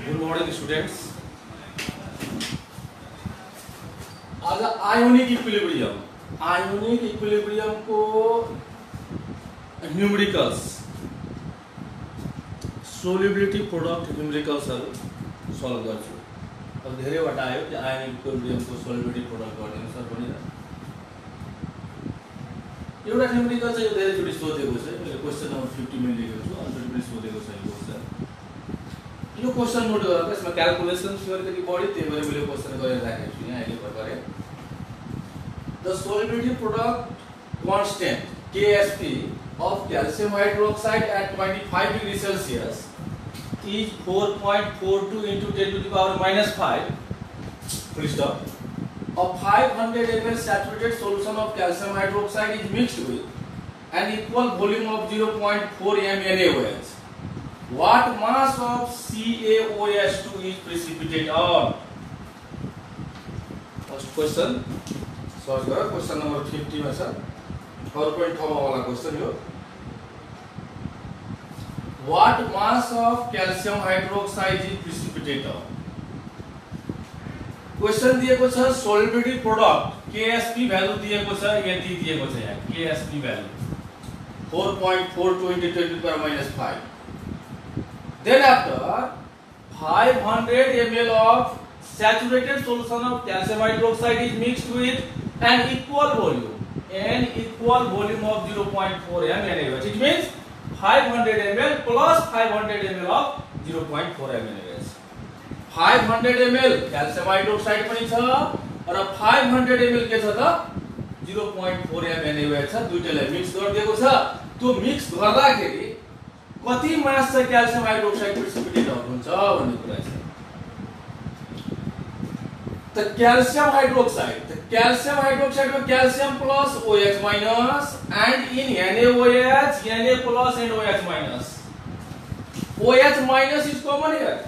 Good morning students. आज ionic equilibrium को numericals solubility product न्यूमेरिकल्सहरु solve गर्छु। अब धेरैवटा आयो कि आयोनिक इक्विलिब्रियम को सोल्युबिलिटी प्रोडक्ट गर्ने सर भनेर एउटा न्यूमेरिकल चाहिँ धेरैचोटि सोधेको छ। मैले क्वेशन नम्बर 50 मा लेखेको छु, अन्तिम पनि सोधेको छ यो क्वेशन। यो क्वेशन नोट गरेर यसमा क्याल्कुलेसन्स अलिकति बढी, त्यही भएर मैले क्वेशन गरेर राखेको छु यहाँ अहिले प्रकारले। The solubility product constant Ksp of calcium hydroxide at 25 degrees Celsius is 4.42 into 10 to the power minus 5. Full stop. A 500 ml saturated solution of calcium hydroxide is mixed with an equal volume of 0.4 m NaOH. What mass of CaOH2 is precipitate on? First question. Search गर question number 50 मा छ। अरु पनि ठाउँमा वाला question हो। What mass of calcium hydroxide is precipitate on? Question दिएको छ सोल्युबिलिटी प्रोडक्ट Ksp भ्यालु दिएको छ, यति दिएको छ यहाँ Ksp value 4.42 into 10 to the power minus 5. Then after 500 ml of saturated solution of calcium hydroxide is mixed with an equal volume of 0.4 m NaOH. It means 500 ml plus 500 ml of 0.4 m NaOH. 500 ml calcium hydroxide पनि छ र 500 ml के छ त 0.4 m NaOH छ। दुईटैलाई mix गरिदिएको छ। त्यो मिक्स गर्दाखेरि कति मास चाहिँ क्याल्सियम हाइड्रोक्साइड प्रेसिपिटेट हुन्छ भन्ने कुरा छ। The calcium hydroxide में calcium plus OH minus and in NaOH Na plus and OH minus. OH minus is common here.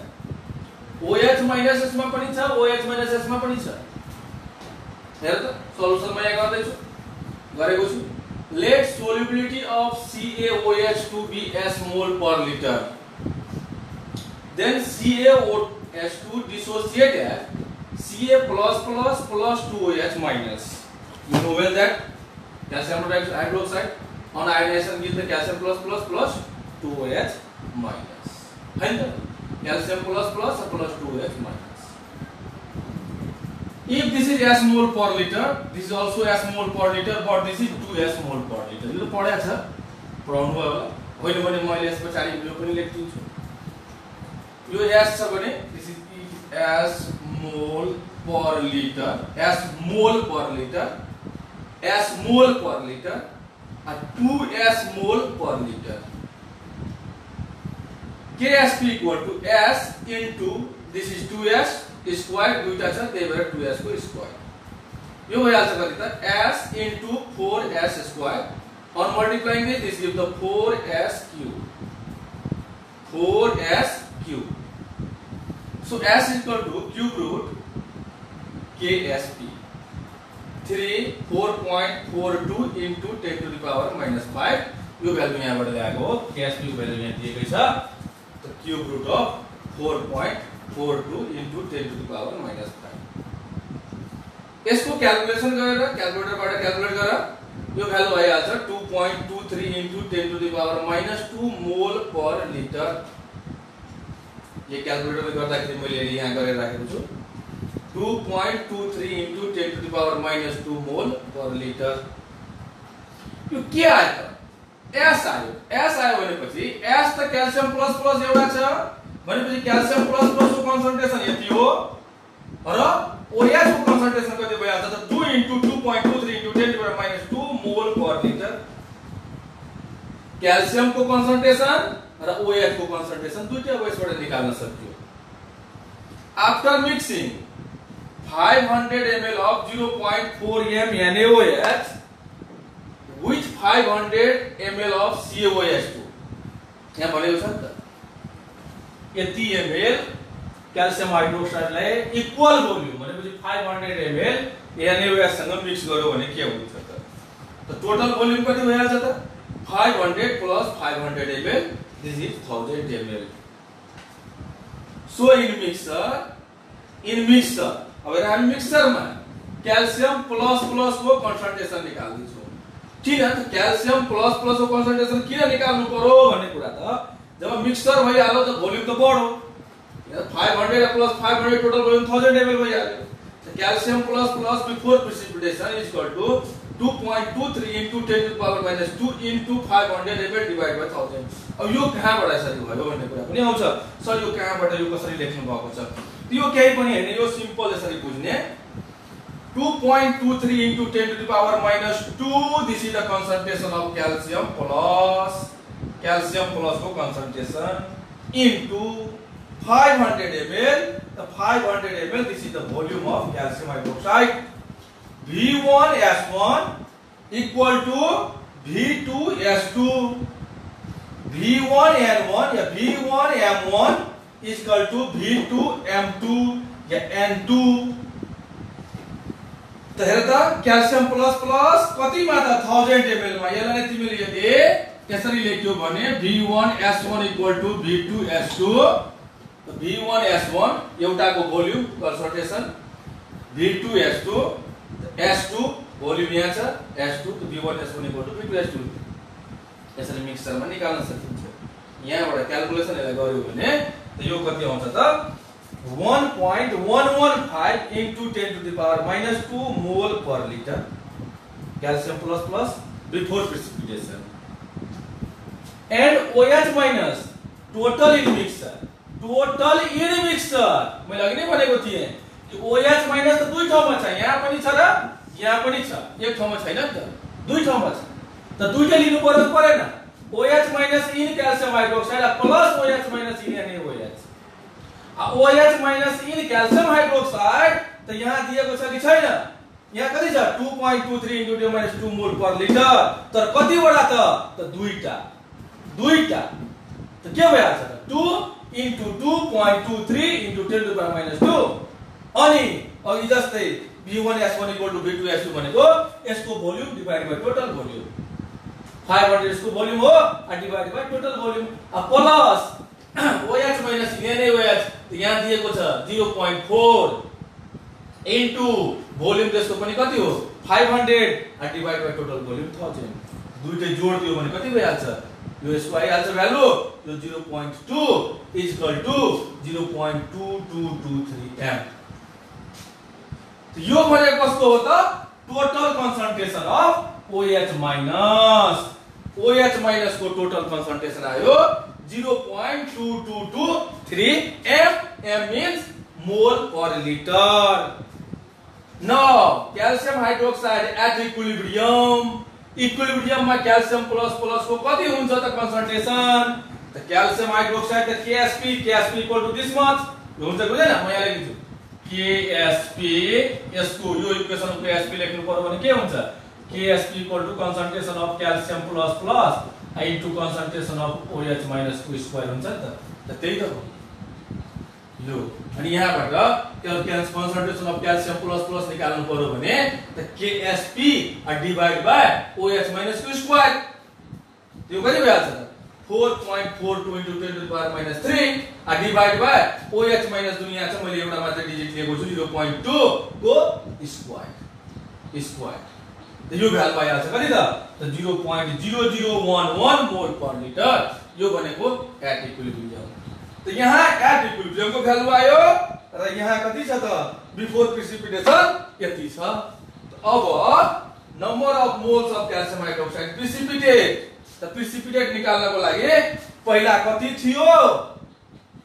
OH minus यसमा पनि छ, OH minus यसमा पनि छ। हेर त सल्युसन मा यहाँ गर्दै छु गरेको छु। Let solubility of CaOH to be S mole per liter. Then CaOH2 dissociate as Ca plus plus plus 2OH minus. You know well that calcium hydroxide on ionization gives the calcium plus plus plus 2OH minus. And calcium plus plus plus 2OH minus. If this is S mole per liter, this is also S mole per liter, but this is 2S mole per liter. यो पढ्या छ, पढाउनु भयो होला। होइन भने मैले यस पछाडी यो पनि लेख्दिन्छु। यो S छ भने this is S mole per liter, S mole per liter, S mole per liter, and 2S mole per liter. Ksp equal to S into this is 2S square, दुईटा छ त्यही भएर 2S को स्क्वायर। यो भइहाल्छ कति त S into 4S square. On multiplying this gives the 4S cube. 4S cube. So S is equal to cube root Ksp 4.42 into 10 to the power minus 5. यो भ्यालु यहाँबाट ल्याएको हो। Ksp को भ्यालु यहाँ दिएकै छ। त cube root of 4.42 into 10 to the power minus 5. यसको क्याल्कुलेसन गरेर क्याल्कुलेटरबाट क्याल्कुलेट गर यो भ्यालु आइहाल्छ 2.23 into 10 to the power minus 2 मोल पर लिटर। ये क्याल्कुलेटरले गर्दाखेरि मैले यहाँ गरेर राखेको छु 2.23 into 10 to the power minus 2 मोल पर लिटर। यो के आयो त S आयो। S आयो भनेपछि S त क्याल्सियम प्लस प्लस एउटा छ भनेपछि क्याल्सियम प्लस प्लस को कन्सन्ट्रेसन यति हो र OH को कन्सन्ट्रेसन कति भइहाल्छ त 2 into 2.23 into 10 to the power minus 2 मोल पर लिटर। क्याल्सियम को कन्सन्ट्रेसन र OH को कन्सन्ट्रेसन दुईटा यसबाट निकाल्न सकियो। After mixing 500 ml of 0.4 m NaOH with 500 ml of CaOH2 यहाँ भनेको छ नि त यति ml क्याल्सियम हाइड्रोक्साइडलाई इक्वल भोल्युम भनेपछि 500 ml NaOH सँग मिक्स गर्यो भने के हुन्छ त टोटल भोल्युम कति भइहाल्छ त 500 plus 500 ml, this is 1000 ml. So in mixer अब हामी मिक्सरमा क्याल्सियम प्लस प्लस को कन्सन्ट्रेसन निकाल्दिन्छौँ। किन त क्याल्सियम प्लस प्लस को कन्सन्ट्रेसन किन निकाल्नु पर्यो भन्ने कुरा त जब मिक्सर भइहाल्यो त भोल्युम त बढ्यो। 500 प्लस 500 टोटल भोल्युम 1000 ml भइहाल्यो। So calcium plus plus before precipitation is equal to 2.23 into 10 to the power minus 2 into 500 ml divided by 1000। अब यो कहाँबाट यसरी भयो भन्ने कुरा पनि आउँछ। सर यो कहाँबाट यो कसरी लेख्नु भएको छ? यो केही पनि हैन, यो सिम्पल यसरी बुझ्ने। 2.23 into 10 to the power minus 2, this is the concentration of calcium plus को concentration into 500 ml, the 500 ml, this is the volume of calcium hydroxide. V1S1 equal to V2S2. V1N1 yeah V1M1 is equal to V2M2 yeah N2। तो हेर त calcium plus plus कति मात्रा 1000 ml मा यसलाई तिमीले यदि यसरी लेख्यौ भने V1S1 equal to V2S2, तो V1S1 एउटाको volume concentration, V2S2 S2 volume यहाँ छ S2, तो V1S1 equal to V2S2 यसरी मिक्सरमा निकाल्न सकिन्छ। यहाँबाट क्याल्कुलेसन यसलाई गर्यो भने त यो कति आउँछ त 1.115 into 10 to the power minus 2 mole per liter calcium plus plus before precipitation, and OH minus total in mixture मैले अघि नै भनेको थिएँ कि OH माइनस त दुई ठाउँमा छ, यहाँ पनि छ र यहाँ पनि छ, एक ठाउँमा छैन नि त, दुई ठाउँमा छ त दुईटै लिनु पर्यो परेन। OH minus in calcium hydroxide plus OH minus in NaOH। OH minus in calcium hydroxide त यहाँ दिएको छ कि छैन? यहाँ कति छ 2.23 into 10 minus 2 मोल पर लिटर, तर कतिवटा त दुईटा त के भइहाल्छ त 2 into 2.23 into 10 to the power minus 2। अनि अघि जस्तै V1S1 equal to V2S2 भनेको यसको volume divide by total volume, 500 यसको भोल्युम हो divide by total volume plus OH minus NaOH त यहाँ दिएको छ 0.4 into भोल्युम त्यसको पनि कति हो 500 डिवाइड बाइ टोटल भोल्युम 1000। दुईटै जोड दियो भने कति भइहाल्छ? यो यसको आइहाल्छ भ्यालु, यो 0.2 is equal to 0.2223 m। यो भनेको कस्तो हो त? Total concentration of OH minus, OH minus को टोटल कन्सन्ट्रेसन आयो 0.2223 m। m means mole per liter। Now calcium hydroxide at equilibrium मा क्याल्सियम प्लस प्लस को कति हुन्छ त कन्सन्ट्रेसन? त क्याल्सियम हाइड्रोक्साइड त KSP equal to this much हुन्छ कि हुँदैन? म यहाँ लेख्छु KSP, यसको यो इक्वेसनको KSP लेख्नु पर्यो भने के हुन्छ? KSP equal to concentration of calcium plus plus into concentration of OH minus को स्क्वायर हुन्छ नि त त्यही त हो यो। अनि यहाँबाट concentration of calcium plus plus निकाल्नु पर्यो भने त KSP divide by OH minus को स्क्वायर, त्यो कति भइहाल्छ त 4.42 into 10 to the power minus 3 divide by OH minus जुन यहाँ छ मैले एउटा मात्र डिजिट लिएको छु 0.2 को स्क्वायर, त यो भ्यालु आइहाल्छ कति त 0.0011 मोल पर लिटर। यो भनेको एट इक्विलिब्रियम। त यहाँ एट इक्विलिब्रियम को भ्यालु आयो र यहाँ कति छ त बिफोर प्रिसिपिटेसन यति छ। अब number of moles of calcium hydroxide precipitate, त प्रिसिपिटेट निकाल्नको लागि पहिला कति थियो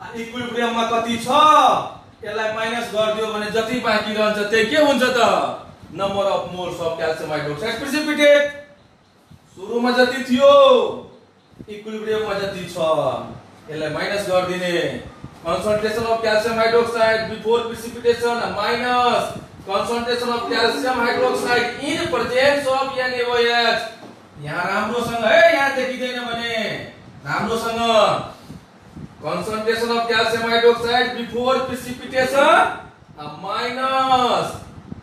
इक्विलिब्रियममा कति छ यसलाई माइनस गरिदियो भने जति बाँकी रहन्छ त्यही के हुन्छ त number of moles of calcium hydroxide precipitate. सुरुमा जति थियो इक्विलिब्रियममा जति छ यसलाई माइनस गरिदिने, concentration of calcium hydroxide before precipitation minus concentration of calcium hydroxide in presence of NaOH। यहाँ राम्रोसँग है, यहाँ देखिदैन भने राम्रोसँग concentration of calcium hydroxide before precipitation minus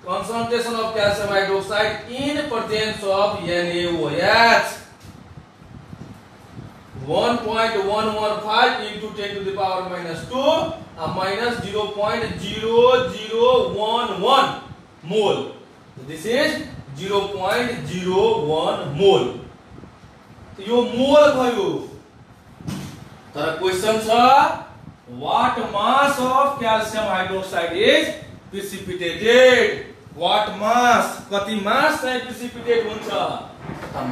concentration of calcium hydroxide in presence of NaOH 1.115 into 10 to the power minus 2 minus 0.0011 mole. So this is 0.01 mole. तो यो मोल भयो. तर क्वेश्चन छ what mass of calcium hydroxide is precipitated? What mass, कति मास चाहिँ precipitate हुन्छ? त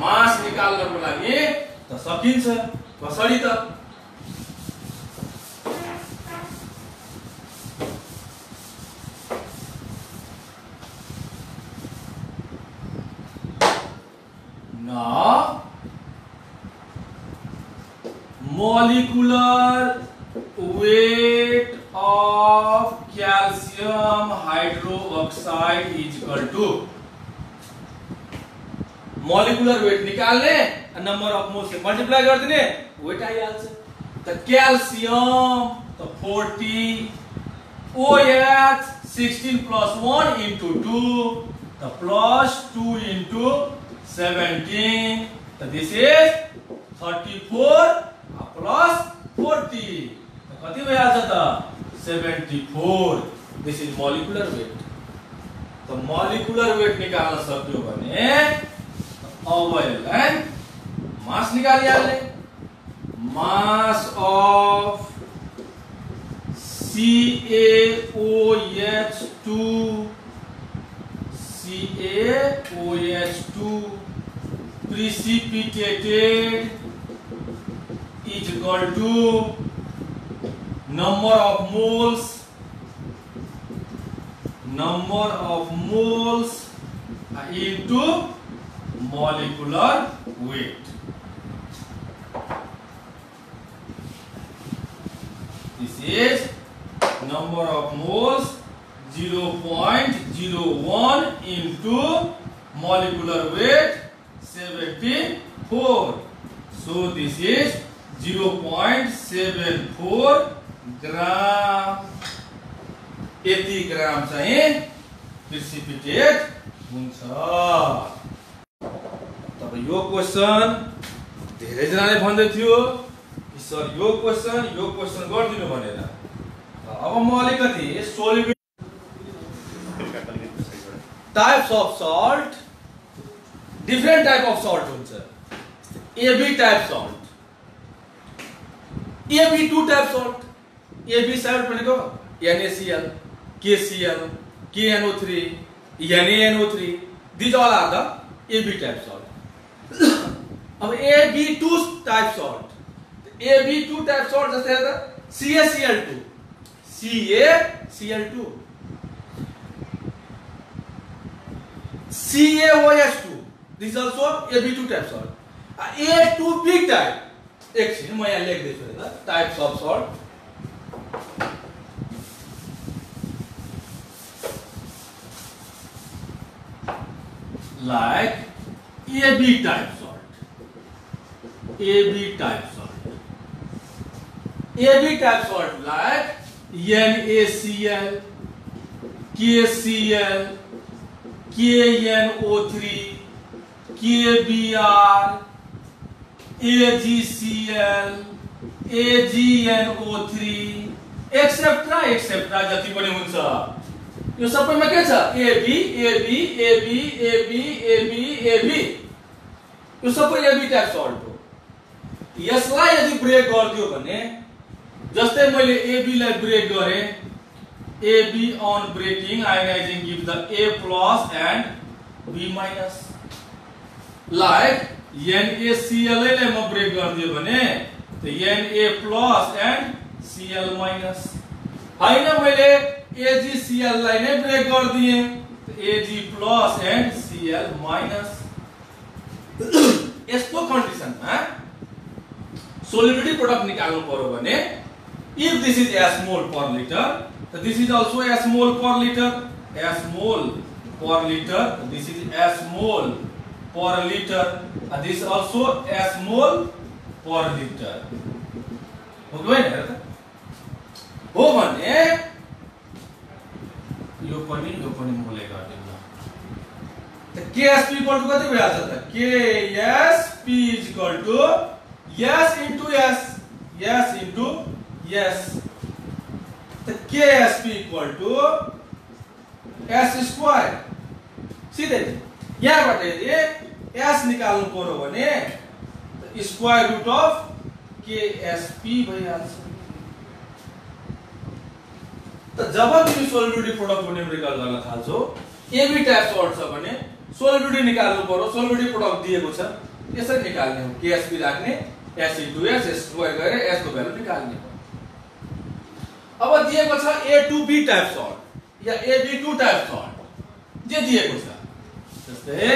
मास निकाल्नको लागि त सकिन्छ. कसरी त? Now molecular weight of calcium hydroxide is equal to molecular weight निकाल्ने number of mole say multiply गरिदिने वेट आइहाल्छ. त क्याल्सियम त 40 OH 16 plus 1 into 2 त plus 2 into 17 त this is 34 plus 40 कति भइहाल्छ त 74. This is molecular weight. त मोलिकुलर वेट निकाल्न सक्यो भने अब यसलाई मास निकालिहाल्ने. Mass of CaOH2 precipitated is equal to number of moles into molecular weight. This is number of moles 0.01 into molecular weight 74. So this is 0.74 ग्राम. यति ग्राम चाहिँ precipitate हुन्छ. तब यो क्वेशन धेरै जनाले भन्दै थियो कि सर यो क्वेशन गर्दिनु भनेर. अब म अलिकति solid types of salt, different type of salt हुन्छ. AB type salt, AB2 type salt. AB salt भनेको NaCl, KCl, KNO3, NaNO3. These all are the AB type salt. अब AB2 type salt, AB2 type salt जस्तै हेर्दा CaCl2, CaCl2, CaOH2. This is also AB2 type salt. A2B type. एकछिन म यहाँ लेख्दैछु हेर्दा types of salt. Like AB type salt, AB type salt, AB type salt like NaCl, KCl, KNO3, KBr, AgCl, AgNO3, etcetera जति पनि हुन्छ. यो सबैमा के छ? AB, AB, AB, AB, AB, AB. यो सबै AB टाइप सल्ट हो. यसलाई यदि ब्रेक गरिदियो भने जस्तै मैले AB लाई ब्रेक गरे, AB on breaking ionizing gives the A plus and B minus. Like NaCl लाई म ब्रेक गरिदियो भने त Na plus and Cl minus. हैन मैले AgCl लाई नै ब्रेक गरिदिए Ag plus and Cl minus. यस्तो कन्डिसनमा सोलिडिटी प्रोडक्ट निकाल्नु पर्यो भने if this is S mole per liter, this is also S mole per liter, S mole per liter, this is S mole per liter, this is also S mole per liter. हो कि हैन त? हो भने यो पनि मोले गर्दिनु. त KSP इक्वल टु कति भइहाल्छ त? KSP is equal to S into S, S into S. तो KSP equal to S square. सीधे यहाँबाट यदि S निकाल्नु पर्यो भने स्क्वायर रुट अफ KSP भइहाल्छ. त जब तिमी सोल्युबिलिटी प्रोडक्टको न्युमेरिकल गर्न थाल्छौ, AB टाइप सर्ट छ भने सोल्युबिलिटी निकाल्नु पर्यो. सोल्युबिलिटी प्रोडक्ट दिएको छ, यसरी निकाल्ने हो. KSP राख्ने, S into S स्क्वायर गरेर S को भ्यालु निकाल्ने हो. अब दिएको छ A to B type salt या AB2 टाइप सर्ट जे दिएको छ. जस्तै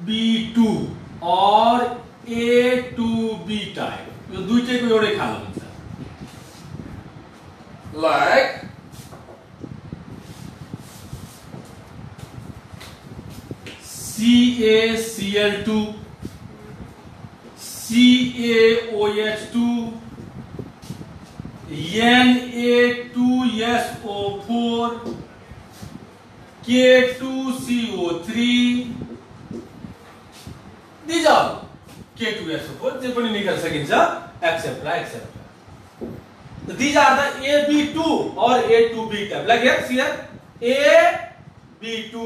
AB2 और A to B टाइप, यो दुईटैको एउटै खाले हुन्छ. Like CaCl2, CaOH2, Na2SO4, K2CO3. These are K2SO4 जे पनि निकाल्न सकिन्छ, accept. So these are the AB2 or A2B type. Like here AB2,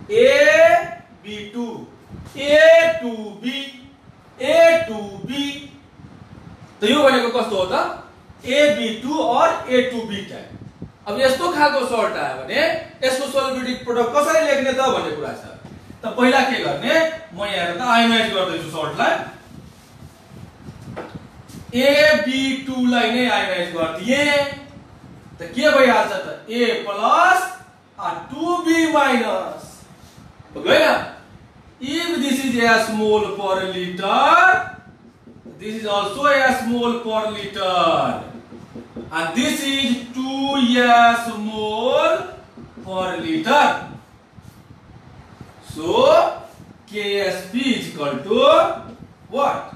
AB2, A2B, A2B. तो यो भनेको कस्तो हो त? AB2 और A2B टाइप. अब यस्तो खालको सर्ट आयो भने यसको सोल्युबिलिटी प्रोडक्ट कसरी लेख्ने त भन्ने कुरा छ. त पहिला के गर्ने, म यहाँ त आयोनाइज गर्दैछु सर्टलाई. AB2 लाई नै आयोनाइज गर्दिए त के भइहाल्छ त? A plus 2B minus. होइन? If this is S mole per liter, this is also S mole per liter, and this is 2S mole per liter. So KSP is equal to what?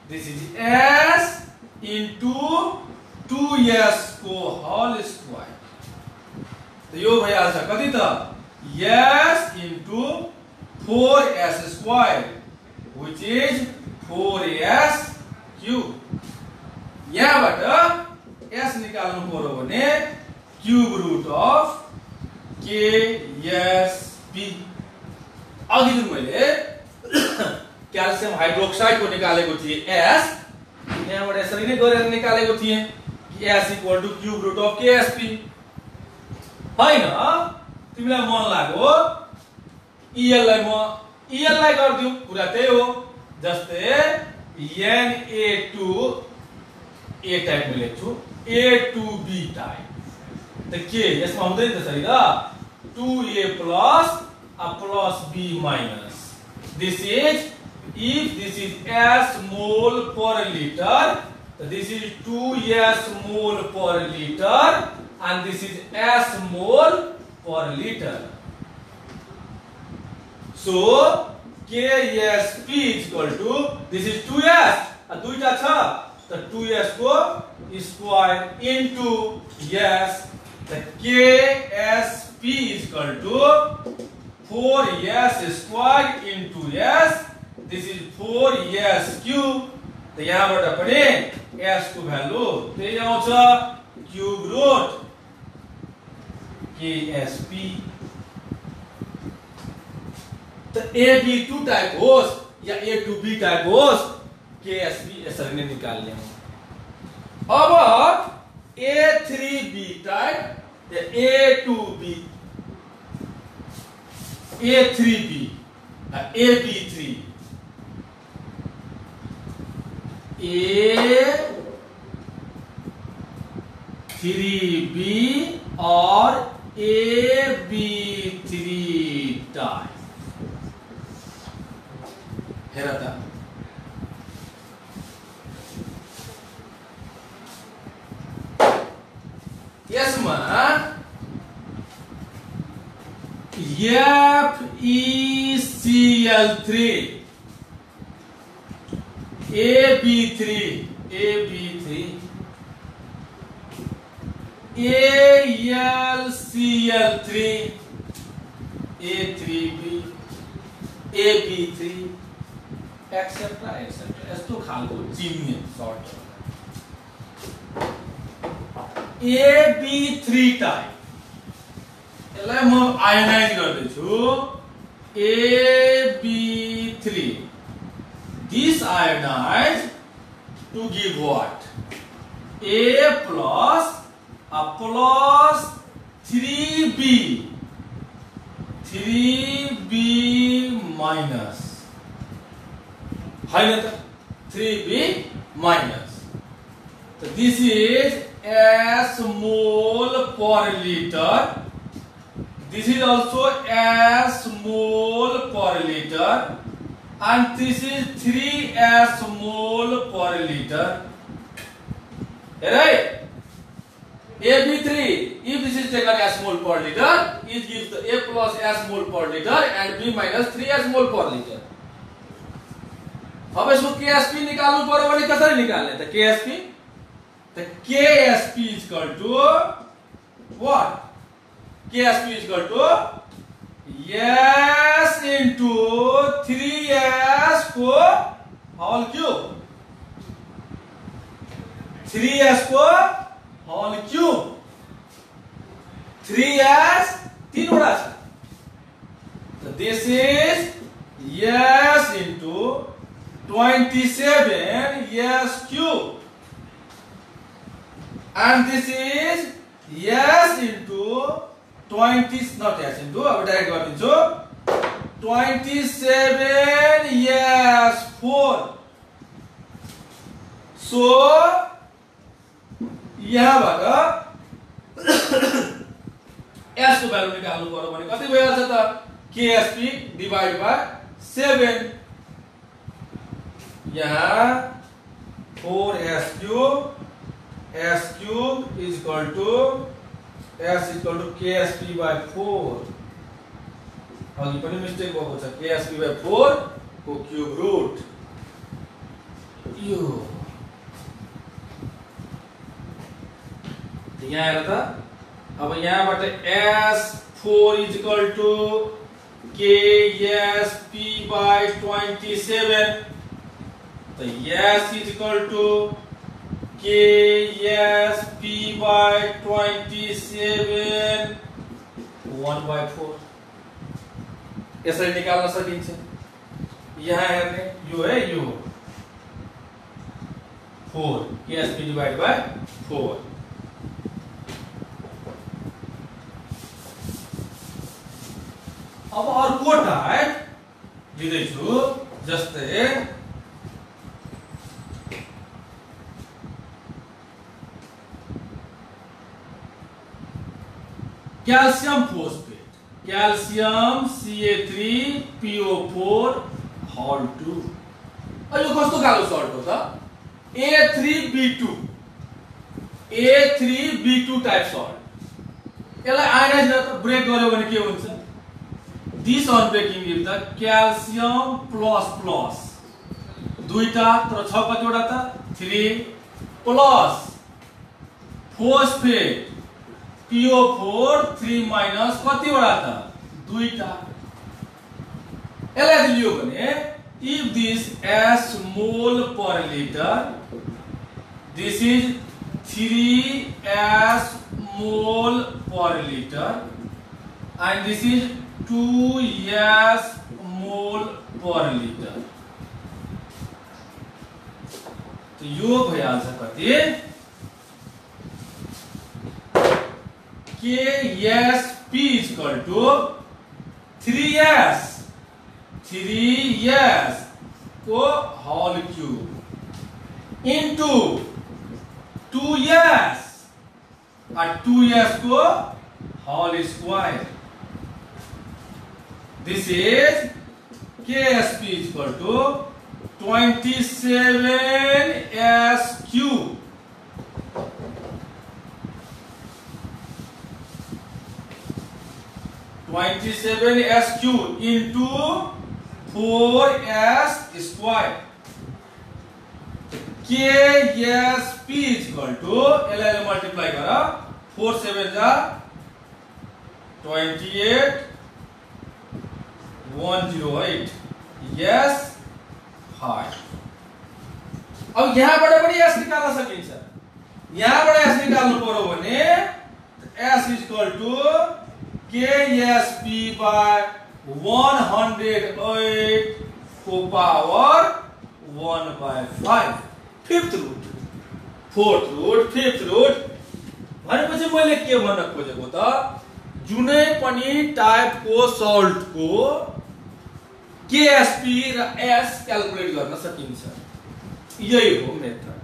This is S into 2S को whole square. तो यो भइहाल्छ कति त? S into 4S square, which is 4S cube. यहाँबाट S निकाल्नु पर्यो भने क्यूब रुट अफ KSP. अघि जुन मैले क्याल्सियम हाइड्रोक्साइड को निकालेको थिए S, यहाँबाट यसरी नै गरेर निकालेको थिए कि S equal to cube root of KSP. हैन, तिमीलाई मन लाग्यो EL लाई म EL लाई गर्दिउ, कुरा त्यही हो. जस्तै Na2 A टाइप में लेख्छु, A2B टाइप. त के यसमा हुँदैन त्यसरी त? 2A plus plus B minus. This is, if this is S mole per liter, this is 2S mole per liter, and this is S mole per liter. So KSP is equal to, this is 2S, दुईटा छ त 2S को square into S. त KSP is equal to 4S square into S. This is 4S cube. त यहाँबाट पनि S को value त्यही आउँछ, क्यूब रुट KSP. त AB2 टाइप होस् या A2B टाइप होस्, KSP यसरी नै निकाल्ने हो. अब A3B टाइप या A2B, A3B, AB3, A3B और AB3 टाइप. हेर त यसमा FeCl3, AB3, AlCl3, A3B, AB3 etcetera etcetera यस्तो खालको चिन्ने सर्ट AB3 टाइप यसलाई म आयोनाइज गर्दैछु AB3 this ionize to give what A plus a plus 3B minus है ना 3B minus so this is S mole per liter this is also S mole per liter and this is 3S mole per liter right AB3 if this is taken as mole per liter it gives the A plus S mole per liter and B minus 3S mole per liter अब इसको KSP निकाल्नु पर्यो भने कसरी निकाल्ने त KSP the KSP is equal to what KSP is equal to S into 3S को whole cube 3S को whole cube 3S तीनवटा छ so this is S into 27 S cube and this is S into 20 not S into अब direct गरिदिन्छु 27 S4 so यहाँबाट S को value निकाल्नु पर्यो भने कति भइहाल्छ त KSP डिवाइड बाइ 7 यहाँ 4S cube S cube is equal to S is equal to KSP by 4 अघि पनि मिस्टेक भएको छ KSP by 4 को क्यूब रूट यो यहाँ हेर त अब यहाँबाट S4 is equal to KSP by 27 तो S is equal to KSP by 27 1/4 यसरी निकाल्न सकिन्छ यहाँ हेर्ने यो है यो 4 KSP divided by 4 अब अर्को टाइप लिँदैछु जस्तै कैल्शियम फोस्फेट कैल्शियम Ca3PO4 हल 2 यो कस्तो खालको सर्ट हो त A3B2 टाइप सर्ट यसलाई आयोनाइज ब्रेक गर्यो भने के हुन्छ this on breaking is the calcium plus plus दुईटा तर छ कतिवटा त 3 प्लस फोस्फेट PO4 3 माइनस कतिवटा त दुईटा यसलाई लियो भने if this S mole per liter this is 3S mole per liter and this is 2S mole per liter तो यो भइहाल्छ कति KSP is equal to 3S को whole cube into 2S और 2S को whole square. This is KSP is equal to 27S cube. 27S cube into 4S square. KSP is equal to LL multiply करा 4 7 जा 28 108 S5। अब यहाँबाट पनि S निकाल्न सकिन्छ। यहाँबाट S निकाल्नु पर्यो भने S = KSP by 108 को power 1/5, fifth root, fourth root, fifth root. भनेपछि मैले के भन्न खोजेको त, जुनै पनि टाइपको सल्टको KSP र S क्याल्कुलेट गर्न सकिन्छ। यही हो मेथड।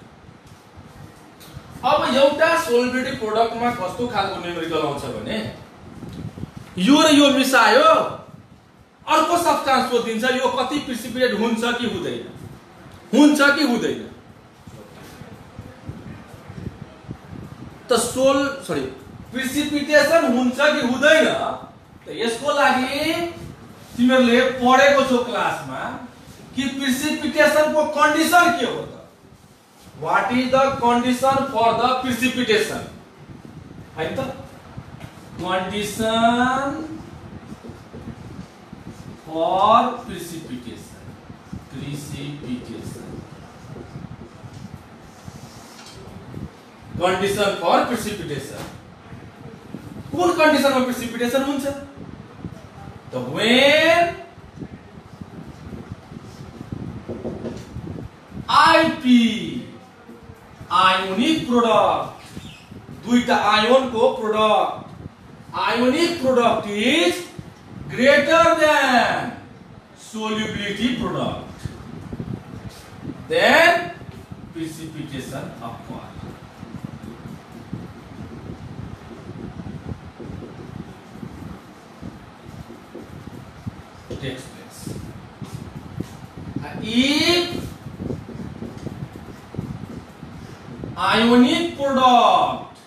अब एउटा सोलिबिलिटी प्रोडक्टमा कस्तो खालको न्यूमेरिकल आउँछ भने, यो र यो मिसायो अर्को सब्स्टान्स सोधिन्छ, यो कति प्रिसिपिटेट हुन्छ कि हुँदैन, हुन्छ कि हुँदैन। त प्रिसिपिटेसन हुन्छ कि हुँदैन, त यसको लागि तिमीहरूले पढेको छौ क्लासमा कि प्रिसिपिटेसनको कन्डिसन के हो त, what is the condition for the precipitation, हैन त, condition for precipitation, condition for precipitation. कौन कंडीशन में प्रिसिपिटेशन हुन्छ त, व्हेन IP आयोनिक प्रोडक्ट, दुईटा आयोन को product, ionic product is greater than solubility product, then precipitation occurs. Takes place. If ionic product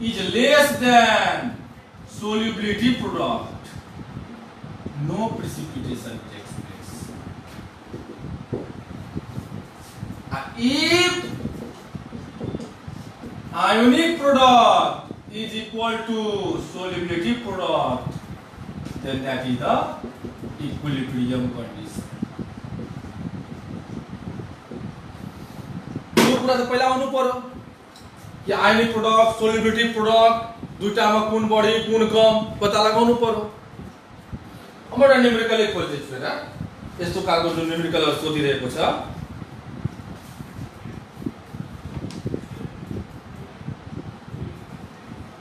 is less than solubility product, no precipitation takes place. If ionic product is equal to solubility product, then that is the equilibrium condition. यो कुरा त पहिला आउनु पर्यो कि ionic product, solubility product दुईटामा कुन बढी कुन कम पत्ता लगाउनु पर्यो। अब एउटा न्यूमेरिकल खोज्दैछु हैन, यस्तो खालको जुन न्यूमेरिकल सोधिरहेको छ,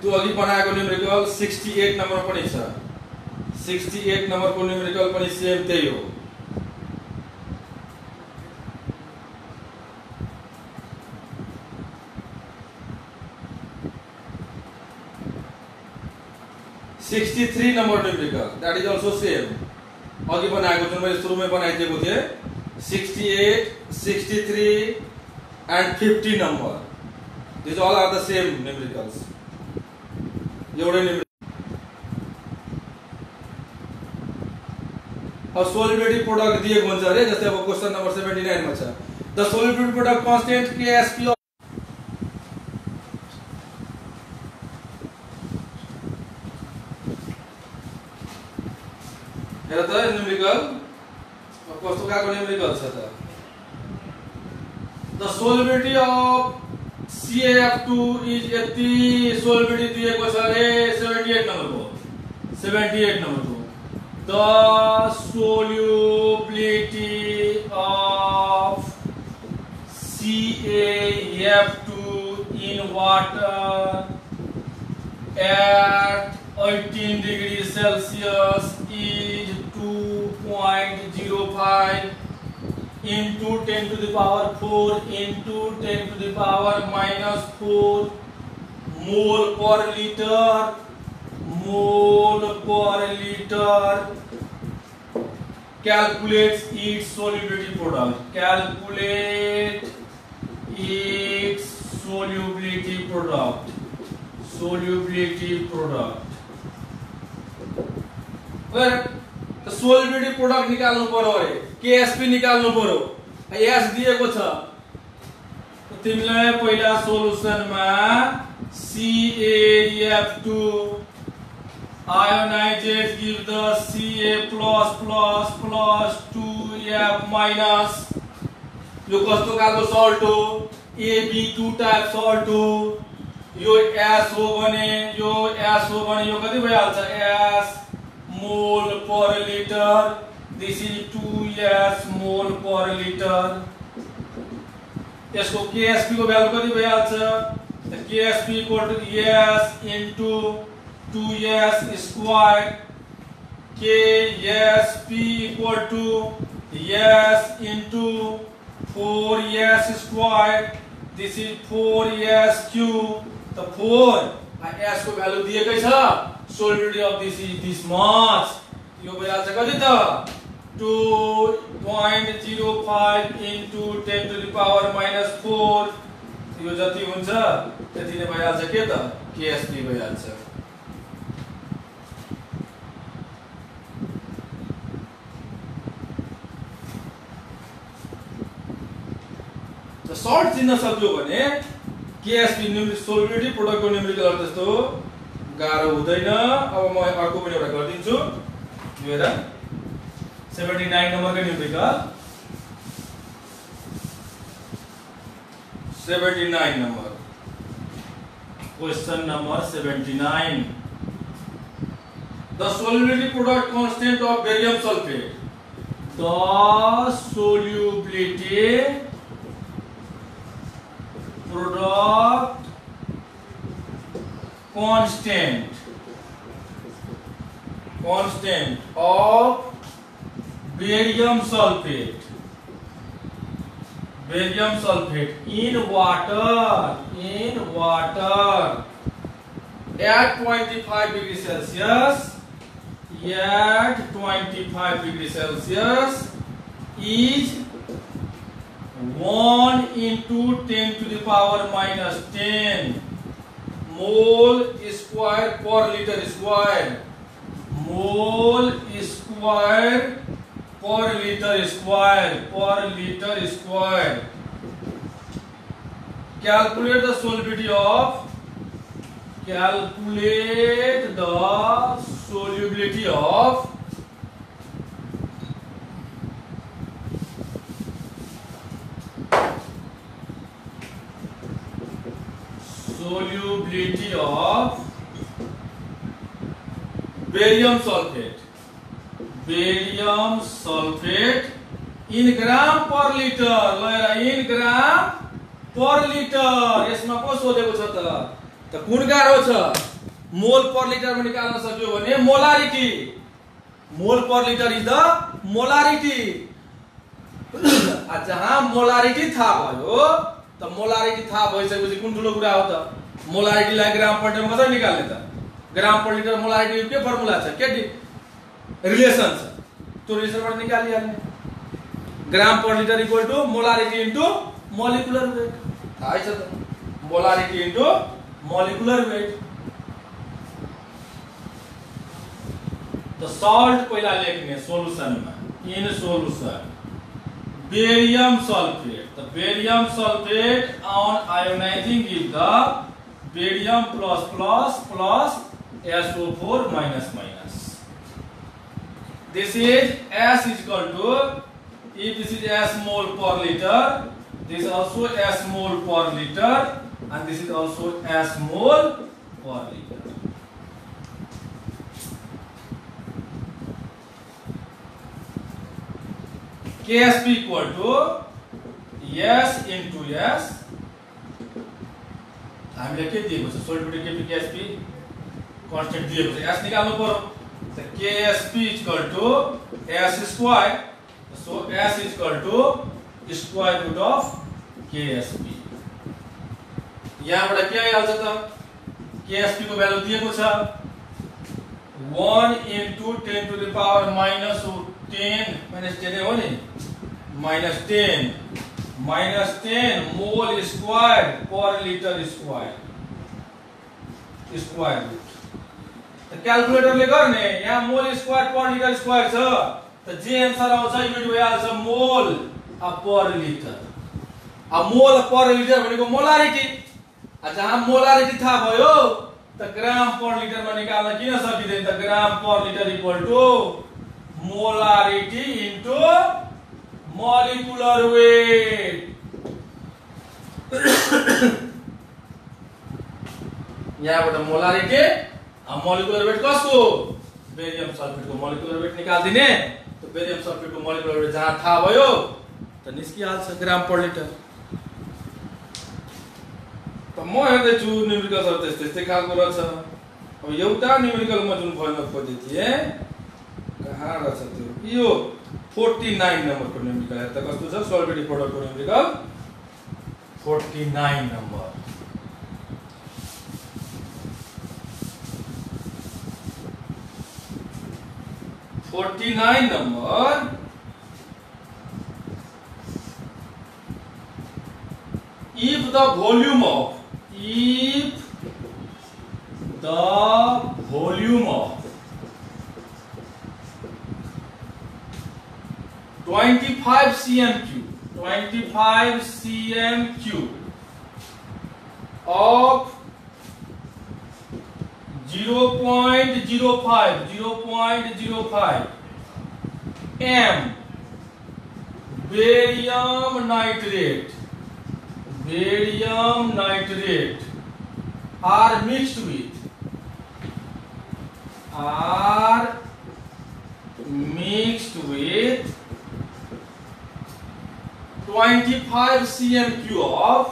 त्यो अघि बनाएको न्यूमेरिकल 68 नम्बर पनि छ। 68 नम्बरको न्यूमेरिकल पनि सेम त्यही हो। $63 number numerical, that is also same. अघि बनाएको जुन मैले सुरुमै बनाइदिएको थिए 68, 63 and 50 number. These all are the same numericals. एउटै न्यूमेरिकल। अब सोलिबिलिटी प्रोडक्ट दिएको हुन्छ अरे, जस्तै अब क्वेशन नम्बर 79 मा छ, the solubility product constant KSP हेर त न्यूमेरिकल कस्तो खालको न्यूमेरिकल छ त, the solubility of CaF2 is यति, सोलिबिलिटी दिएको छ अरे 78 नम्बरको, 78 नम्बरको, the solubility of CaF2 in water at 18 degrees Celsius is 2.05 into 10 to the power 4 into 10 to the power minus 4 mole per liter, mole per liter. Calculates its solubility product. Calculate its solubility product. Solubility product. तो solubility product निकाल्नु पर्यो अरे, KSP निकाल्नु पर्यो, S दिएको छ, तो तिमीलाई पहिला सोलुसनमा CaF2 Ionized give the Ca plus plus plus 2F minus. यो कस्तो खालको सल्ट हो? AB2 टाइप सल्ट हो। यो S हो भने यो कति भइहाल्छ? S मोल per litre. This is 2S mole per litre. यसको KSP को भ्यालु कति भइहाल्छ? KSP equal to S into 2S square. KSP equal to S into 4S square. This is 4S cube. त 4 S को भ्यालु दिएकै छ। Solubility of this is this much. यो भइहाल्छ कति त? 2.05 into 10 to the power minus 4। यो जति हुन्छ त्यति नै भइहाल्छ के त? KSP भइहाल्छ। त सर्ट चिन्न सक्यो भने KSP न्यूमेरिक सोलिडिटी प्रोडक्टको न्यूमेरिकल अर्थ त्यस्तो गाह्रो हुँदैन। अब म अर्को पनि एउटा गर्दिन्छु। यो हेर 79 नम्बरको numerical. 79 number, question number 79। The solubility product constant of barium sulfate. The solubility product constant of barium sulfate in water at 25 degrees Celsius is 1 into 10 to the power minus 10 mole square per liter square, mole square per liter square. Calculate the solubility of barium sulfate in gram per liter. in gram per liter यसमा को सोधेको छ त? कुन गाह्रो छ? मोल per litre मा निकाल्न सक्यो भने मोलारिटी, मोल per litre is the molarity. जहाँ मोलारिटी थाहा भयो त मोलारिटी थाहा भइसकेपछि कुन ठुलो कुरा हो त? मोलारिटी लाई ग्राम पर लिटर कसरी निकाल्ने त? ग्राम पर लिटर मोलारिटी के फर्मुला छ? के रिलेसन छ? त्यो रिलेसनबाट निकालिहाल्ने। Gram per litre equal to molarity into molecular weight. थाहै छ त? Molarity into molecular weight. त सल्ट पहिला लेख्ने सोलुसनमा। In solution barium sulphate. त barium sulphate on ionizing give the barium plus plus plus SO4 minus minus. This is S is equal to, if this is S mole per liter, this is also S mole per liter, and this is also S mole per liter. KSP equal to S into S. हामीले के दिएको छ? Solubility KSP constant दिएको छ। S निकाल्नु पर्यो। So KSP is equal to S square. So S is equal to square root of KSP. यहाँबाट के आइहाल्छ त? KSP को भ्यालु दिएको छ 1 into 10 to the power minus 10 minus 10 हो नि, minus 10 mole square per liter square root। त क्याल्कुलेटरले गर्ने, यहाँ mole square per litre square छ त जे आन्सर आउँछ युनिट भइहाल्छ मोल पर लिटर। अब मोल पर लिटर भनेको मोलारिटी। जहाँ मोलारिटी थाहा भयो त ग्राम पर लिटर में निकाल्न किन सकिदैन त gram per litre equal to molarity into molecular weight. यहाँबाट मोलारिटी मोलिकुलर वेट कसको बेरियम सल्फेट को मोलिकुलर वेट निकाल्दिने त बेरियम सल्फेट को मोलिकुलर वेट जहाँ थाहा भयो त निस्किहाल्छ ग्राम पर लिटर। त म हेर्दैछु न्युमेरिकल त्यस्तै खालको रहेछ। अब एउटा न्युमेरिकल म जुन भन्न खोजेको थिएँ कहाँ रहेछ त्यो यो 49 नम्बरको न्युमेरिकल हेर्दा कस्तो छ सल्फेटिक प्रोडक्टको numerical 49 number. if the volume of 25 cm³ of 0.05 m barium nitrate are mixed with 25 cm³ of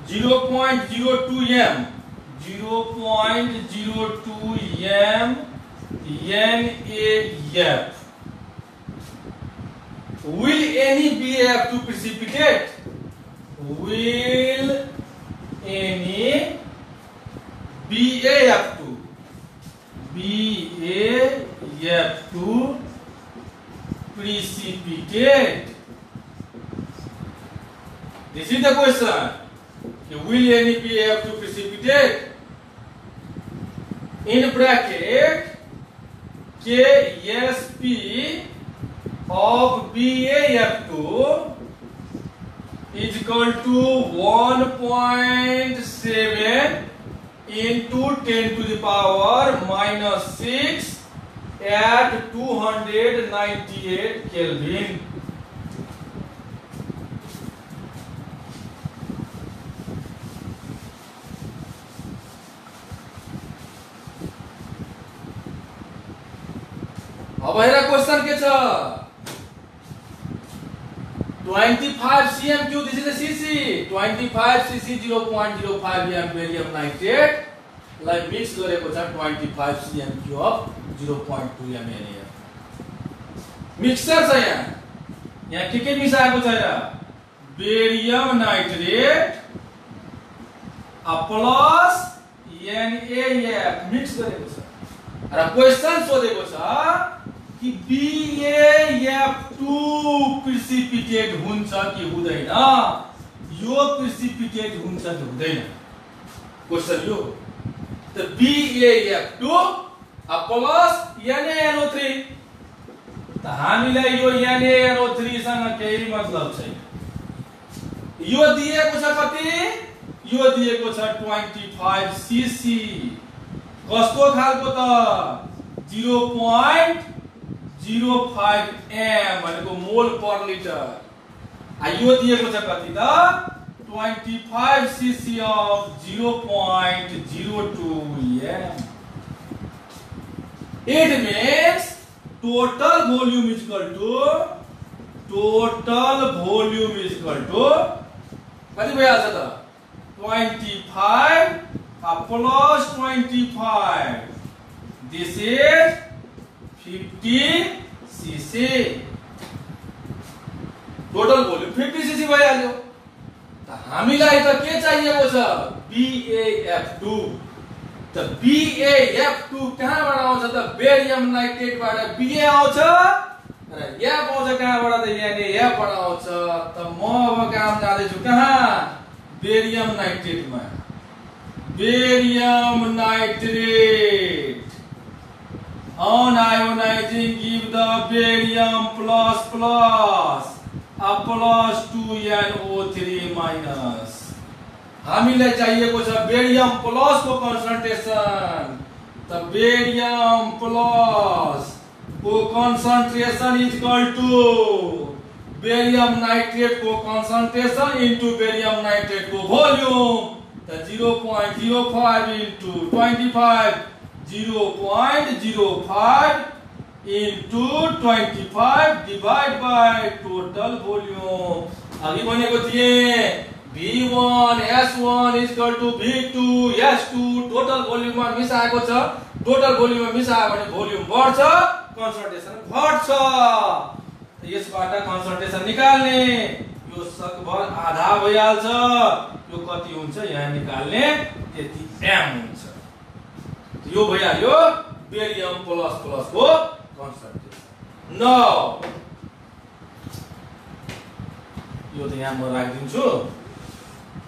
0.02 m NaF. Will any BAF2 precipitate? Will any BAF2 precipitate? This is the question. Will any BAF2 precipitate? In bracket KSP of BAF2 is equal to 1.7 into 10 to the power minus 6 at 298 Kelvin. अब हेर question के छ 25 cm³ this is the cc 25 cc 0.05 m barium nitrate लाई mix गरेको छ 25 cm³ of 0.2 m NaF। Mixture छ यहाँ के मिसाएको छ र barium nitrate plus NaF mix गरेको छ र क्वेशन सोधेको छ कि BAF2 प्रिसिपिटेट हुन्छ कि हुँदैन यो प्रिसिपिटेट हुन्छ कि हुँदैन क्वेशन यो त BAF2 प्लस NaNO3 त हामीलाई यो NaNO3 सँग केही मतलब छैन। यो दिएको छ कति यो दिएको छ 25 cc कस्तो खालको त 0.05 m भनेको मोल पर लिटर यो दिएको छ कति त 25 cc of 0.02 m। It means total volume is equal to कति भइहाल्छ त 25 plus 25 this is 50 cc total volume 50 cc भइहाल्यो। त हामीलाई त के चाहिएको छ BAF2 त BAF2 कहाँबाट आउँछ त बेरियम नाइट्रेटबाट BA आउँछ र F आउँछ कहाँबाट त NaF बाट आउँछ। त म अब काम जाँदैछु कहाँ बेरियम नाइट्रेटमा barium nitrate on ionizing give the barium plus plus 2NO3 minus. हामीलाई चाहिएको छ बेरियम प्लस को कन्सन्ट्रेसन। त बेरियम प्लस को concentration is equal to barium nitrate को कन्सन्ट्रेशन इनटू बेरियम नाइट्रेट को वॉल्यूम। त 0.05 into 25 0.05 into 25 divide by total volume. अघि भनेको थिए V1 S1 is equal to V2 S2 total volume मा मिसाएको छ। टोटल वॉल्यूम मा मिसायो भने वॉल्यूम बढ्छ, कन्सन्ट्रेसन घट्छ। यसबाट कन्सन्ट्रेसन निकाल्ने यो सकभर आधा भइहाल्छ। यो कति हुन्छ यहाँ निकाल्ने त्यति m हुन्छ। यो भइहाल्यो बेरियम प्लस प्लस को कन्सन्ट्रेसन। नाउ यो त यहाँ म राखिदिन्छु,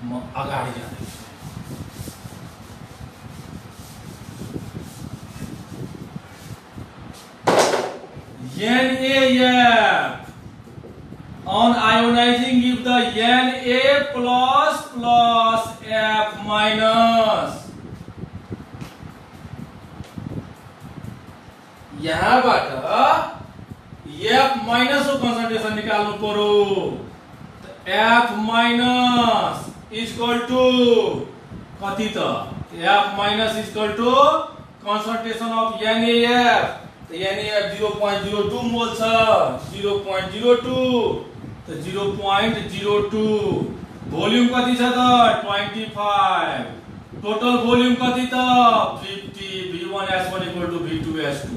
म अगाडि जाँदैछु। NaF on ionizing if the Na plus plus F minus। यहाँबाट F माइनस को कन्सन्ट्रेसन निकाल्नु पर्यो। F minus is equal to कति त F minus is equal to concentration of NaF। तो NaF 0.02 मोल छ। 0.02 तो 0.02 वॉल्यूम कति छ त 25। टोटल वॉल्यूम कति त 50। V1S1 equal two V2S2।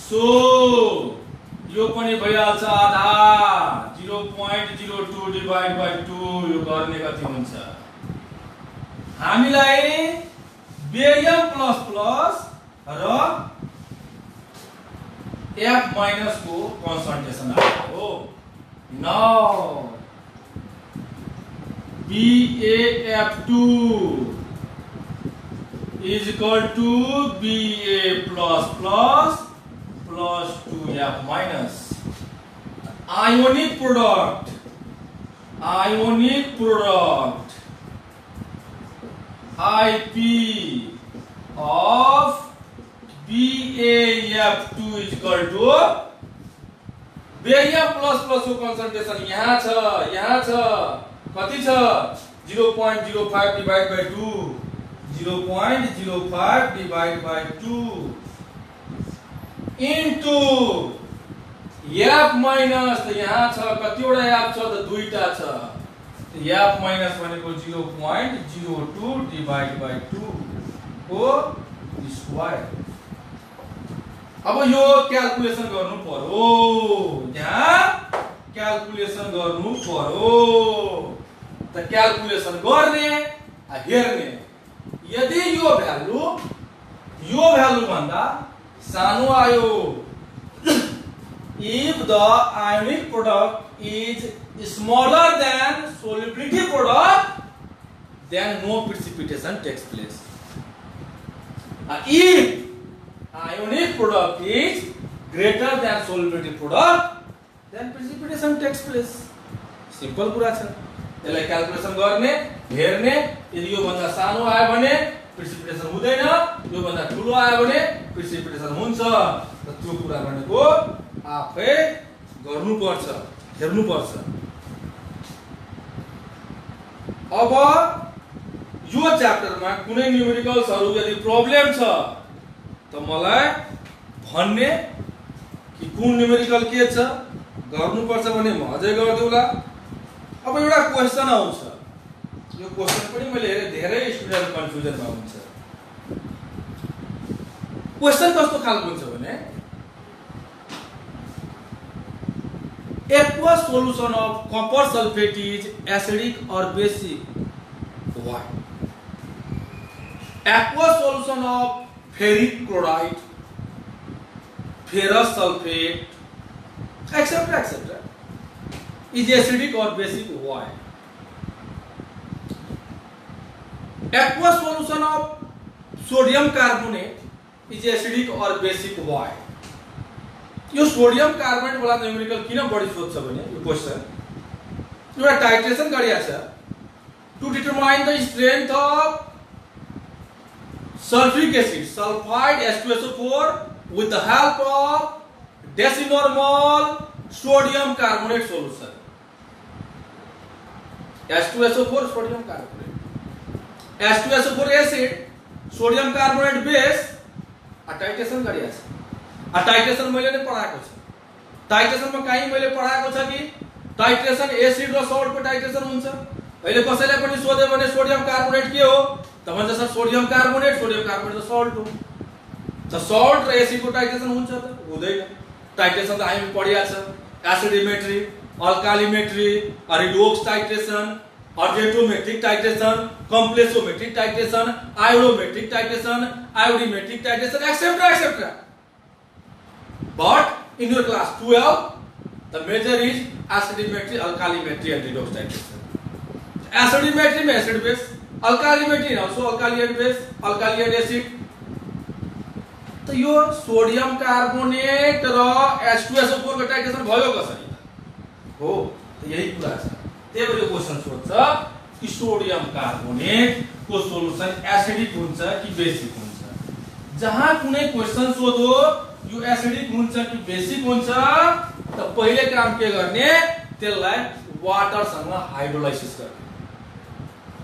So यो पनि भइहाल्छ आधा। 0.02 डिवाइड बाइ 2 यो गर्ने कति हुन्छ। हामीलाई बेरियम प्लस प्लस र F माइनस को कन्सन्ट्रेसन आयो। Now BaF2 is equal to Ba plus plus plus 2F minus। ionic product IP of BaF2 is equal to barium plus plus को कन्सन्ट्रेसन यहाँ छ कति छ 0.05 divide by 2 0.05 divide by 2 into F minus. त यहाँ छ कतिवटा F छ त दुईटा छ। F माइनस भनेको 0.02 डिवाइड बाइ 2 को स्क्वायर। अब यो क्याल्कुलेसन गर्नु पर्यो। यहाँ क्याल्कुलेसन गर्नु पर्यो। त क्याल्कुलेसन गर्ने हेर्ने यदि यो भ्यालु भन्दा सानो आयो if the ionic product is smaller than solubility product then no precipitation takes place। if ionic product is greater than solubility product then precipitation takes place। Simple कुरा छ। यसलाई क्याल्कुलेसन गर्ने हेर्ने यदि यो भन्दा सानो आयो भने प्रेसिपिटेसन हुँदैन, यो भन्दा ठुलो आयो भने प्रेसिपिटेसन हुन्छ। त त्यो कुरा भनेको आफै गर्नु पर्छ, हेर्नु पर्छ। अब यो च्याप्टरमा कुनै न्यूमेरिकल्सहरु यदि प्रब्लम छ त मलाई भन्ने कि कुन न्यूमेरिकल के छ गर्नु पर्छ भने म अझै गर्दिउला। अब एउटा क्वेशन आउँछ। यो क्वेशन पनि मैले हेरे धेरै स्टुडेन्ट कन्फ्युजनमा हुन्छ। क्वेशन कस्तो खालको हुन्छ भने aqueous solution of copper sulfate is acidic or basic? Why? Aqueous solution of ferric chloride, ferrous sulfate, etc. is acidic or basic? Why? Aqueous solution of sodium carbonate is acidic or basic? Why? यो sodium carbonate वाला numerical किन बढी सोध्छ भने यो question एउटा titration गरिया छ to determine the strength of sulphuric acid sulphide H2SO4 with the help of decinormal sodium carbonate solution. H2SO4 sodium carbonate, H2SO4 acid sodium carbonate base a titration गरिया छ। आ टाइट्रेसन मैले नै पढाएको छ। टाइट्रेसनमा कहीं मैले पढाएको छ कि टाइट्रेसन एसिड र सल्ट को टाइट्रेसन हुन्छ। अहिले कसैले पनि सोध्यो भने सोडियम कार्बोनेट के हो त भन्छ सर सोडियम कार्बोनेट त सल्ट हो। त सल्ट र एसिड को टाइट्रेसन हुन्छ त हुँदैन। टाइट्रेसन त हामी पढिया छ acidimetry, alkalimetry, redox titration, argentometric titration, complexometric titration, iodometric titration, iodimetric titration et cetera et cetera. But in your class 12 the major is acidimetry, alkalimetry and redox titration. Acidimetry में acid base, alkalimetry also alkali and base, alkali and acid। तो यो sodium carbonate र H2SO4 को titration भयो कसरी हो त यही कुरा छ। त्यही भएर क्वेशन सोध्छ कि सोडियम कार्बोनेट को सोलुसन एसिडिक हुन्छ कि बेसिक हुन्छ। जहाँ कुनै क्वेशन सोधो यो एसिडिक हुन्छ कि बेसिक हुन्छ त पहिले काम के गर्ने त्यसलाई वाटर सँग हाइड्रोलाइसिस गर्ने।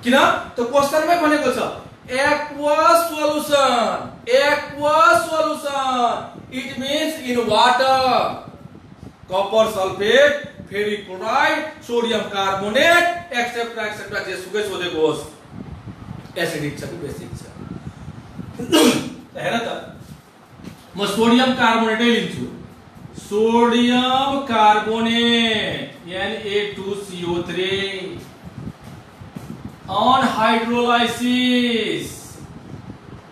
किन त क्वेशनमै भनेको छ aqueous solution it means in water copper sulfate, ferric chloride, sodium carbonate etcetera etcetera जे सुकै सोधेको होस् एसिडिक छ कि बेसिक छ। हेर त म सोडियम कार्बोनेट लिन्छु। Sodium carbonate Na2CO3 on hydrolysis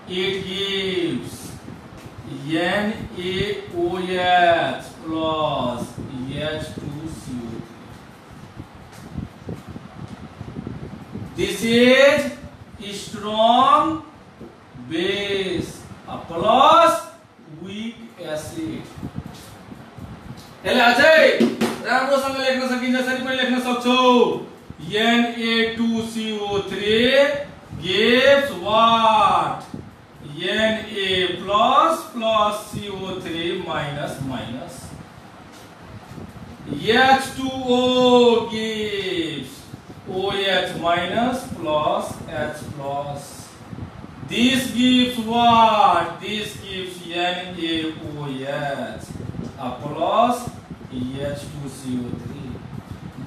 it gives NaOH plus H2CO3. This is strong base plus weak acid। यसले अझै राम्रोसँग लेख्न सकिन्छ यसरी पनि लेख्न सक्छौ Na2CO3 gives what Na plus CO3 minus minus। H2O gives OH minus plus H plus। This gives what? This gives NaOH plus H2CO3।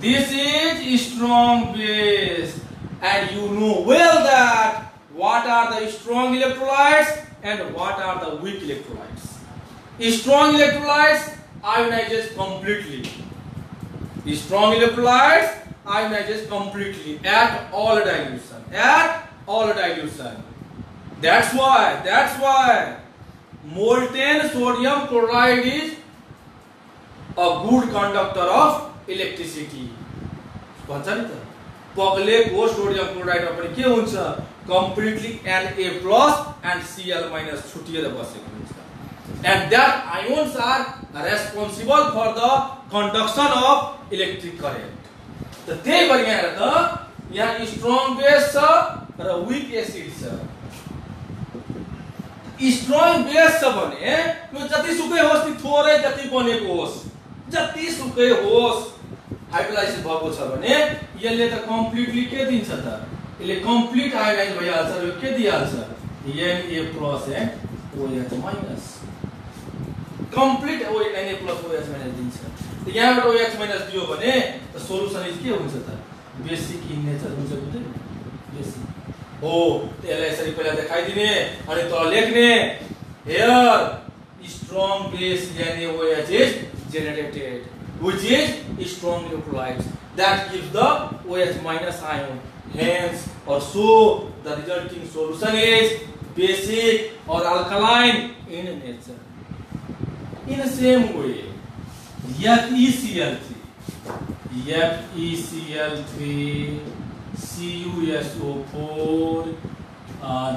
This is strong base and you know well that what are the strong electrolytes and what are the weak electrolytes. Strong electrolytes ionizes completely. Strong electrolytes ionizes completely at all dilution. That's why molten sodium chloride is a good conductor of electricity। भन्छ नि त पगलेको sodium क्लोराइडमा पनि के हुन्छ completely Na plus and Cl minus छुटिएर बसेको हुन्छ। And that ions are responsible for the conduction of electric current। त त्यही भएर यहाँ स्ट्रङ बेस छ र वीक एसिड छ। स्ट्रङ बेस छ भने यो जतिसुकै होस् नि थोरै जति बनेको होस् जतिसुकै होस् हाइड्रोलाइसिस भएको छ भने यसले त कम्प्लिटली के दिन्छ त यसले कम्प्लिट आयोनाइज भइहाल्छ र यो के दिइहाल्छ Na plus and OH minus। Complete Na plus OH minus दिन्छ। त यहाँबाट OH minus दियो भने त सोलुसन के हुन्छ त बेसिक इन नेचर हुन्छ बुझ्दै बेसिक हो। त्यसलाई यसरी पहिला देखाइदिने अनि त लेख्ने here strong base NaOH is generated which is strong electrolytes that gives the OH minus ion। Hence or so the resulting solution is basic or alkaline in nature। In the same way FeCl3 CuSO4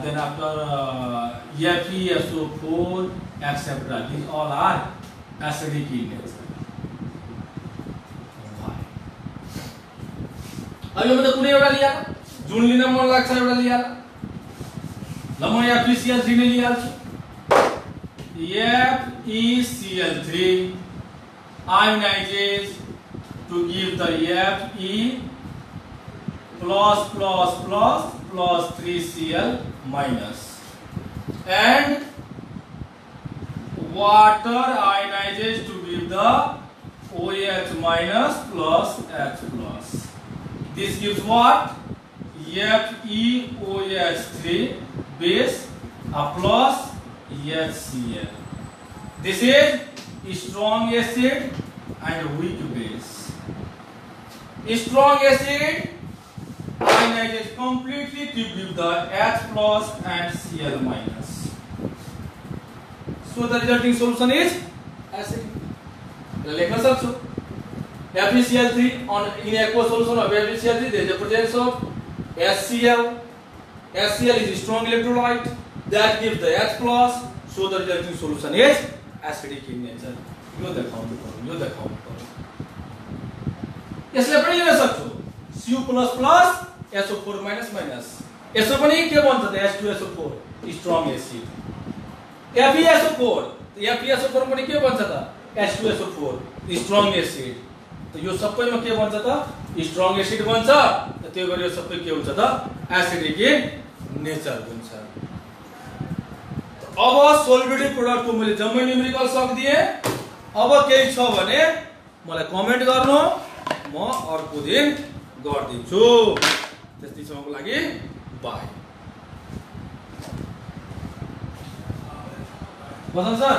then after FeSO4 etc. these all are acidic in nature. अब यो मतलब कुनै एउटा लिया जुन लिन मन लाग्छ एउटा लिया ल म यहाँ FeCl3 नै लिइहाल्छु। FeCl3 ionizes to give the Fe plus 3Cl minus, and water ionizes to give the OH minus plus H plus. This gives what? FeOH3 base plus HCl. This is strong acid and weak base. Strong acid ionizes completely to give the H plus and Cl minus. So the resulting solution is acid. लेख्न सक्छु FeCl3 in aqueous solution of FeCl3 there is a presence of HCl. HCl is a strong electrolyte that gives the H plus, so the resulting solution is acidic in nature. यो देखाउनु पर्यो, यो देखाउनु पर्यो। यसले पनि लिन सक्छु Cu++ SO4 माइनस यसो पनि के भन्छ त H2SO4 स्ट्रङ एसिड। FeSO4 पनि के भन्छ त H2SO4 स्ट्रङ एसिड। त यो सबैमा के भन्छ त स्ट्रङ एसिड भन्छ। त त्यो गरी यो सबै के हुन्छ त एसिडिक इन नेचर हुन्छ। अब सोल्भेटिभ प्रोडक्टको मैले जम्मै न्युमेरिकल सक्दिए। अब केही छ भने मलाई कमेन्ट गर्नु, म अर्को दिन गर्दिन्छु। त्यतिसम्मको लागि बाइ। Basant sir